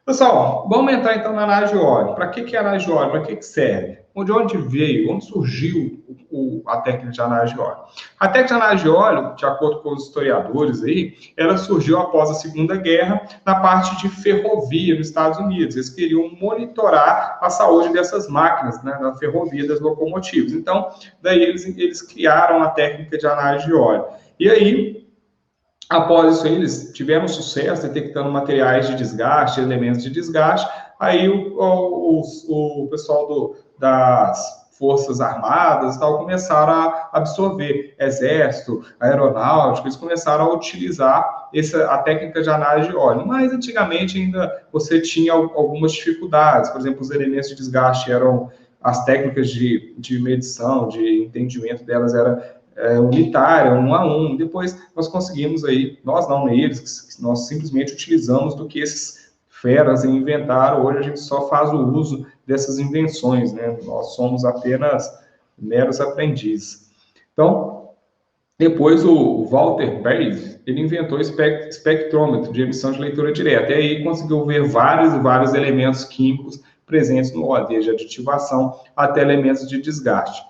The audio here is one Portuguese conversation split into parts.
Pessoal, vamos entrar então na análise de óleo. Para que é a análise de óleo? Para que serve? De onde veio, onde surgiu a técnica de análise de óleo? A técnica de análise de óleo, de acordo com os historiadores aí, ela surgiu após a Segunda Guerra na parte de ferrovia nos Estados Unidos. Eles queriam monitorar a saúde dessas máquinas, né, da ferrovia, das locomotivas. Então, daí eles criaram a técnica de análise de óleo. E aí, após isso, eles tiveram sucesso detectando materiais de desgaste, elementos de desgaste. Aí o pessoal das Forças Armadas tal, começaram a absorver, Exército, Aeronáutico, eles começaram a utilizar a técnica de análise de óleo. Mas antigamente ainda você tinha algumas dificuldades, por exemplo, os elementos de desgaste eram, as técnicas de medição, de entendimento delas unitária, 1 a 1. Depois nós conseguimos aí, nós não, eles, nós simplesmente utilizamos do que esses feras inventaram. Hoje a gente só faz o uso dessas invenções, né? Nós somos apenas meros aprendizes. Então, depois o Walter Bayes, ele inventou o espectrômetro de emissão de leitura direta, e aí conseguiu ver vários e vários elementos químicos presentes no óleo, desde aditivação até elementos de desgaste.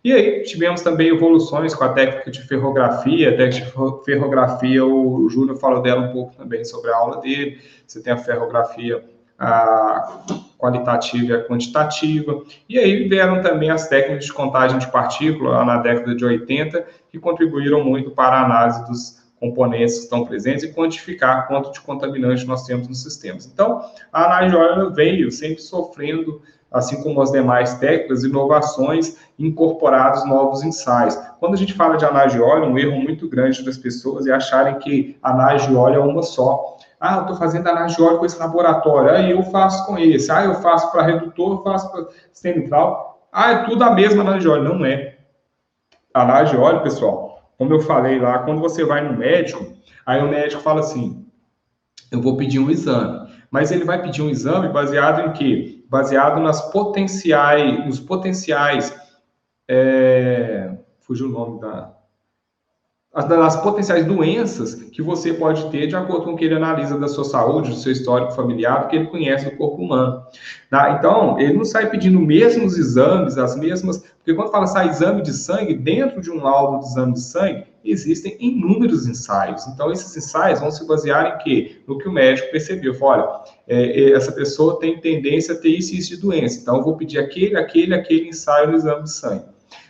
E aí tivemos também evoluções com a técnica de ferrografia. A técnica de ferrografia, o Júnior falou dela um pouco também sobre a aula dele. Você tem a ferrografia qualitativa e a quantitativa. E aí vieram também as técnicas de contagem de partículas na década de 80, que contribuíram muito para a análise dos componentes que estão presentes e quantificar quanto de contaminante nós temos nos sistemas. Então, a análise de óleo veio sempre sofrendo, assim como as demais técnicas, inovações, incorporados novos ensaios. Quando a gente fala de análise de óleo, um erro muito grande das pessoas é acharem que a análise de óleo é uma só. Eu estou fazendo análise de óleo com esse laboratório, aí eu faço com esse, eu faço para redutor, eu faço para sistema neutral. É tudo a mesma análise de óleo. Não é. A análise de óleo, pessoal, como eu falei lá, quando você vai no médico, aí o médico fala assim, eu vou pedir um exame. Mas ele vai pedir um exame baseado em quê? Baseado nos potenciais, fugiu o nome das potenciais doenças que você pode ter de acordo com o que ele analisa da sua saúde, do seu histórico familiar, do que ele conhece do corpo humano. Tá? Então, ele não sai pedindo mesmos exames, as mesmas... Porque quando fala sai exame de sangue, dentro de um laudo de exame de sangue, existem inúmeros ensaios. Então, esses ensaios vão se basear em quê? No que o médico percebeu. Olha, essa pessoa tem tendência a ter isso e isso de doença. Então, eu vou pedir aquele ensaio no exame de sangue.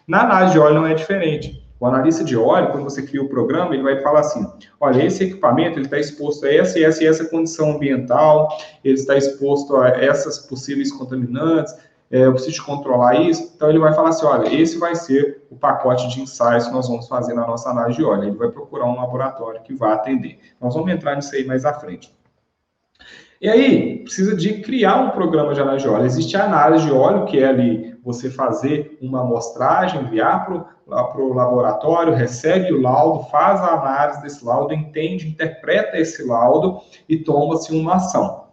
Na análise de óleo não é diferente. O analista de óleo, quando você cria o programa, ele vai falar assim, olha, esse equipamento está exposto a essa e essa e essa condição ambiental, ele está exposto a essas possíveis contaminantes, eu preciso controlar isso. Então, ele vai falar assim, olha, esse vai ser o pacote de ensaios que nós vamos fazer na nossa análise de óleo. Ele vai procurar um laboratório que vai atender. Nós vamos entrar nisso aí mais à frente. E aí, precisa de criar um programa de análise de óleo. Existe a análise de óleo, que é ali você fazer uma amostragem, enviar para o laboratório, recebe o laudo, faz a análise desse laudo, entende, interpreta esse laudo e toma-se uma ação.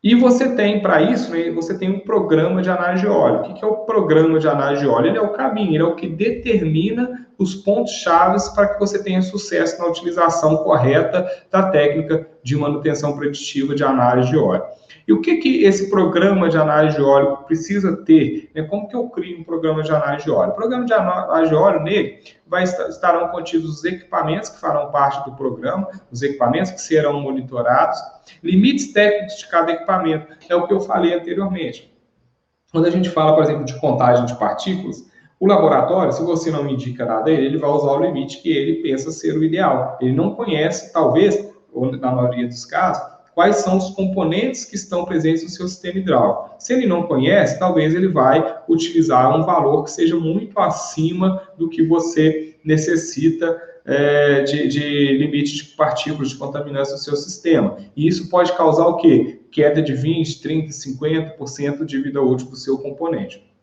E você tem, para isso, né, você tem um programa de análise de óleo. O que é o programa de análise de óleo? Ele é o caminho, ele é o que determina os pontos-chave para que você tenha sucesso na utilização correta da técnica de manutenção preditiva de análise de óleo. E o que esse programa de análise de óleo precisa ter? Como que eu crio um programa de análise de óleo? O programa de análise de óleo, nele, estarão contidos os equipamentos que farão parte do programa, os equipamentos que serão monitorados, limites técnicos de cada equipamento. É o que eu falei anteriormente. Quando a gente fala, por exemplo, de contagem de partículas, o laboratório, se você não indica nada a ele vai usar o limite que ele pensa ser o ideal. Ele não conhece, talvez, ou na maioria dos casos, quais são os componentes que estão presentes no seu sistema hidráulico. Se ele não conhece, talvez ele vai utilizar um valor que seja muito acima do que você necessita de limite de partículas de contaminância no seu sistema. E isso pode causar o quê? Queda de 20%, 30%, 50% de vida útil do seu componente.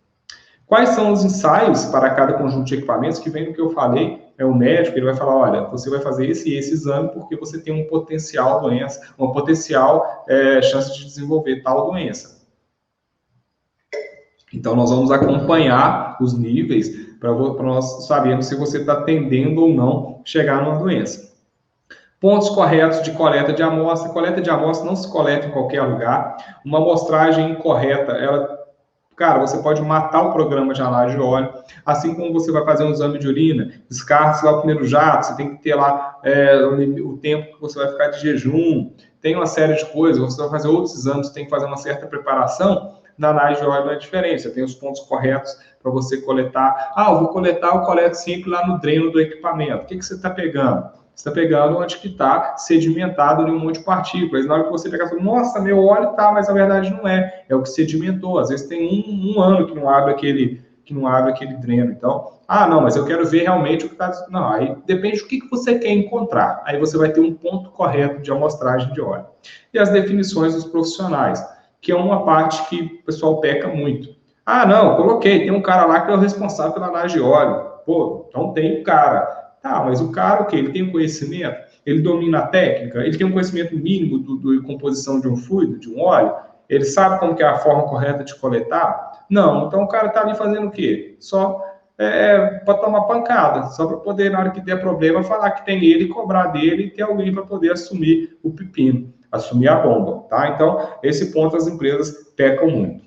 Quais são os ensaios para cada conjunto de equipamentos? Que vem do que eu falei, o médico, ele vai falar, olha, você vai fazer esse e esse exame porque você tem um potencial doença, uma potencial chance de desenvolver tal doença. Então, nós vamos acompanhar os níveis para nós sabermos se você está tendendo ou não chegar numa doença. Pontos corretos de coleta de amostra. Coleta de amostra não se coleta em qualquer lugar. Uma amostragem incorreta, cara, você pode matar o programa de análise de óleo, assim como você vai fazer um exame de urina, descarte lá o primeiro jato, você tem que ter lá o tempo que você vai ficar de jejum, tem uma série de coisas, você vai fazer outros exames, você tem que fazer uma certa preparação, na análise de óleo não é diferente, você tem os pontos corretos para você coletar. Eu vou coletar, eu coleto sempre lá no dreno do equipamento. O que você está pegando? Você está pegando onde que está sedimentado em um monte de partículas. Na hora que você pegar, você fala, nossa, meu óleo tá, mas na verdade não é. É o que sedimentou. Às vezes tem um ano que não abre aquele dreno. Então, não, mas eu quero ver realmente o que está... Não, aí depende do que você quer encontrar. Aí você vai ter um ponto correto de amostragem de óleo. E as definições dos profissionais, que é uma parte que o pessoal peca muito. Não, coloquei, tem um cara lá que é o responsável pela análise de óleo. Pô, então tem um cara. Mas o cara, o quê? Ele tem um conhecimento? Ele domina a técnica? Ele tem um conhecimento mínimo da composição de um fluido, de um óleo? Ele sabe como que é a forma correta de coletar? Não. Então o cara está ali fazendo o quê? Só para tomar pancada, só para poder, na hora que der problema, falar que tem ele, cobrar dele e ter alguém para poder assumir o pepino, assumir a bomba, tá? Então, esse ponto as empresas pecam muito.